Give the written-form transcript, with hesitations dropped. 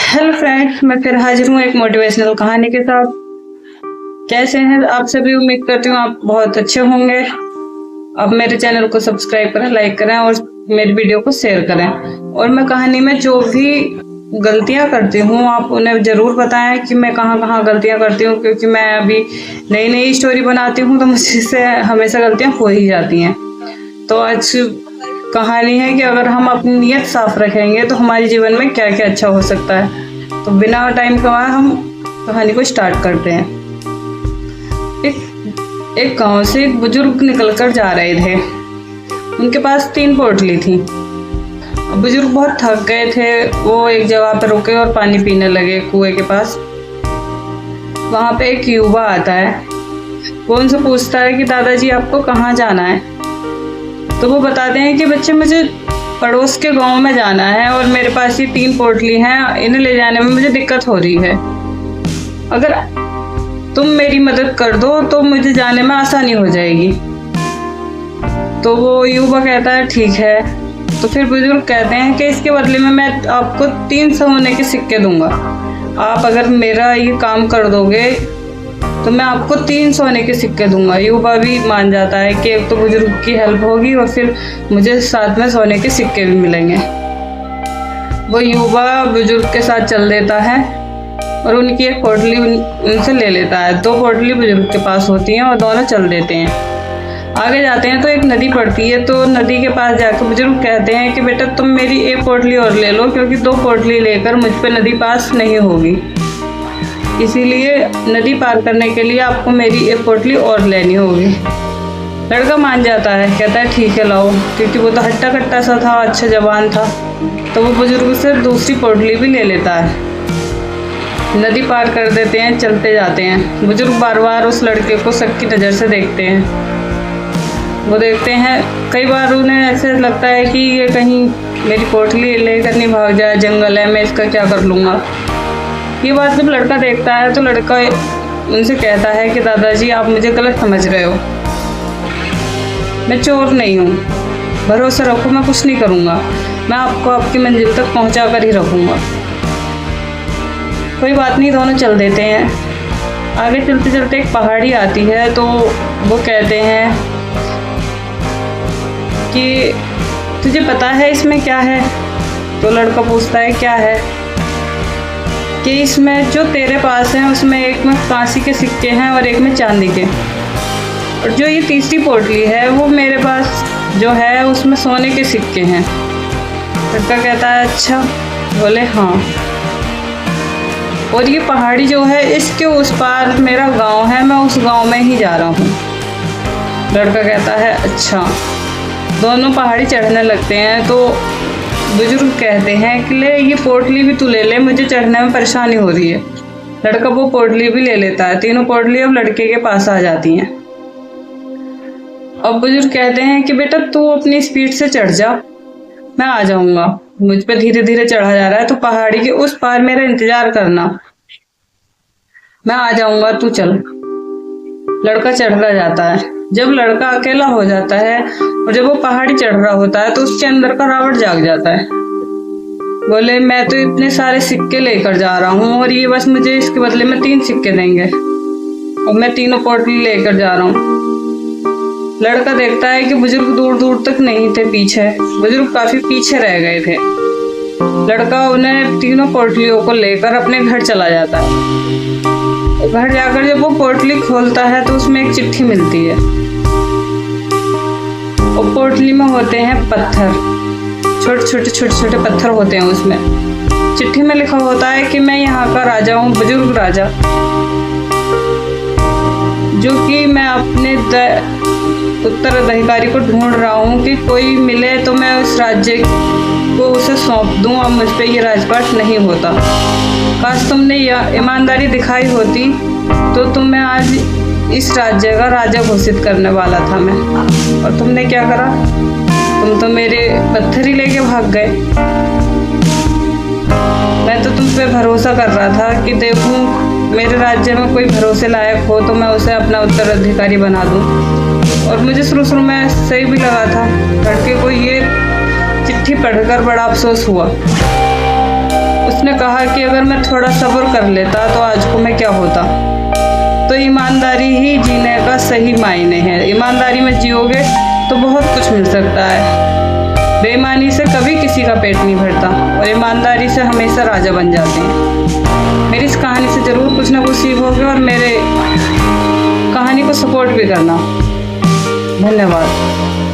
Hello friends, मैं फिर हाजिर हूँ एक मोटिवेशनल कहानी के साथ। कैसे हैं आप सभी? उम्मीद करती हूँ आप बहुत अच्छे होंगे। अब मेरे चैनल को सब्सक्राइब करें, लाइक करें और मेरी वीडियो को शेयर करें। और मैं कहानी में जो भी गलतियाँ करती हूँ आप उन्हें ज़रूर बताएं कि मैं कहाँ कहाँ गलतियाँ करती हूँ, क्योंकि मैं अभी नई नई स्टोरी बनाती हूँ तो मुझसे हमेशा गलतियाँ हो ही जाती हैं। तो आज कहानी है कि अगर हम अपनी नीयत साफ रखेंगे तो हमारे जीवन में क्या क्या अच्छा हो सकता है। तो बिना टाइम गवाए हम कहानी को स्टार्ट करते हैं। एक गांव से एक बुजुर्ग निकलकर जा रहे थे। उनके पास 3 पोटली थी। बुजुर्ग बहुत थक गए थे। वो एक जगह पर रुके और पानी पीने लगे कुएं के पास। वहाँ पे एक युवा आता है। वो उनसे पूछता है कि दादाजी आपको कहाँ जाना है? तो वो बताते हैं कि बच्चे मुझे पड़ोस के गांव में जाना है और मेरे पास ये 3 पोटली हैं, इन्हें ले जाने में मुझे दिक्कत हो रही है। अगर तुम मेरी मदद कर दो तो मुझे जाने में आसानी हो जाएगी। तो वो युवा कहता है ठीक है। तो फिर बुजुर्ग कहते हैं कि इसके बदले में मैं आपको 3 सोने के सिक्के दूंगा। आप अगर मेरा ये काम कर दोगे तो मैं आपको 3 सोने के सिक्के दूंगा। युवा भी मान जाता है कि एक तो बुजुर्ग की हेल्प होगी और फिर मुझे साथ में सोने के सिक्के भी मिलेंगे। वो युवा बुजुर्ग के साथ चल देता है और उनकी एक पोटली उनसे ले लेता है। 2 पोटली बुजुर्ग के पास होती हैं और दोनों चल देते हैं। आगे जाते हैं तो एक नदी पड़ती है। तो नदी के पास जाकर बुजुर्ग कहते हैं कि बेटा तुम मेरी एक पोटली और ले लो, क्योंकि 2 पोटली लेकर मुझ पे नदी पास नहीं होगी। इसीलिए नदी पार करने के लिए आपको मेरी एक पोटली और लेनी होगी। लड़का मान जाता है, कहता है ठीक है लाओ, क्योंकि वो तो हट्टा कट्टा सा था, अच्छा जवान था। तो वो बुजुर्ग से दूसरी पोटली भी ले लेता है। नदी पार कर देते हैं, चलते जाते हैं। बुजुर्ग बार बार उस लड़के को शक की नज़र से देखते हैं। वो देखते हैं, कई बार उन्हें ऐसे लगता है कि ये कहीं मेरी पोटली लेकर नहीं भाग जाए, जंगल है, मैं इसका क्या कर लूँगा। ये बात जब लड़का देखता है तो लड़का उनसे कहता है कि दादाजी आप मुझे गलत समझ रहे हो। मैं चोर नहीं हूँ, भरोसा रखो, मैं कुछ नहीं करूँगा। मैं आपको आपकी मंजिल तक पहुँचा कर ही रखूँगा। कोई बात नहीं, दोनों चल देते हैं। आगे चलते चलते एक पहाड़ी आती है। तो वो कहते हैं कि तुझे पता है इसमें क्या है? तो लड़का पूछता है क्या है? कि इसमें जो तेरे पास है उसमें एक में कांसी के सिक्के हैं और एक में चांदी के, और जो ये तीसरी पोटली है वो मेरे पास जो है उसमें सोने के सिक्के हैं। लड़का कहता है अच्छा। बोले हाँ, और ये पहाड़ी जो है इसके उस पार मेरा गांव है, मैं उस गांव में ही जा रहा हूँ। लड़का कहता है अच्छा। दोनों पहाड़ी चढ़ने लगते हैं। तो बुजुर्ग कहते हैं कि ले ये पोटली भी तू ले ले, मुझे चढ़ने में परेशानी हो रही है। लड़का वो पोटली भी ले लेता है। 3 पोटली अब लड़के के पास आ जाती हैं। अब बुजुर्ग कहते हैं कि बेटा तू अपनी स्पीड से चढ़ जा, मैं आ जाऊंगा। मुझ पे धीरे धीरे चढ़ा जा रहा है, तो पहाड़ी के उस पार मेरा इंतजार करना, मैं आ जाऊंगा, तू चल। लड़का चढ़ता जाता है। जब लड़का अकेला हो जाता है और जब वो पहाड़ी चढ़ रहा होता है तो उसके अंदर का रावण जाग जाता है। बोले मैं तो इतने सारे सिक्के लेकर जा रहा हूँ और ये बस मुझे इसके बदले में 3 सिक्के देंगे और मैं 3 पोटली लेकर जा रहा हूँ। लड़का देखता है कि बुजुर्ग दूर दूर तक नहीं थे, पीछे बुजुर्ग काफी पीछे रह गए थे। लड़का उन्हें 3 पोटलियों को लेकर अपने घर चला जाता है। घर जाकर जब वो पोटली खोलता है तो उसमें एक चिट्ठी मिलती है। और पोटली में होते हैं पत्थर, छोटे छोटे पत्थर होते हैं उसमें। चिट्ठी में लिखा होता है कि मैं यहाँ का राजा हूँ, बुजुर्ग राजा, जो कि मैं अपने उत्तराधिकारी को ढूंढ रहा हूँ कि कोई मिले तो मैं उस राज्य को उसे सौंप दूँ। अब मुझ पे ये राजपाट नहीं होता। काश तुमने ईमानदारी दिखाई होती तो तुम्हें आज इस राज्य का राजा घोषित करने वाला था मैं, और तुमने क्या करा? तुम तो मेरे पत्थर ही लेके भाग गए। मैं तो तुम पे भरोसा कर रहा था कि देखूं मेरे राज्य में कोई भरोसे लायक हो तो मैं उसे अपना उत्तराधिकारी बना दूं, और मुझे शुरू में सही भी लगा था। लड़के को ये चिट्ठी पढ़कर बड़ा अफसोस हुआ। उसने कहा कि अगर मैं थोड़ा सब्र कर लेता तो आज को मैं क्या होता। तो ईमानदारी ही जीने का सही मायने है। ईमानदारी में जियोगे तो बहुत कुछ मिल सकता है। बेईमानी से कभी किसी का पेट नहीं भरता और ईमानदारी से हमेशा राजा बन जाते हैं। मेरी इस कहानी से ज़रूर कुछ ना कुछ सीखोगे और मेरे कहानी को सपोर्ट भी करना। धन्यवाद।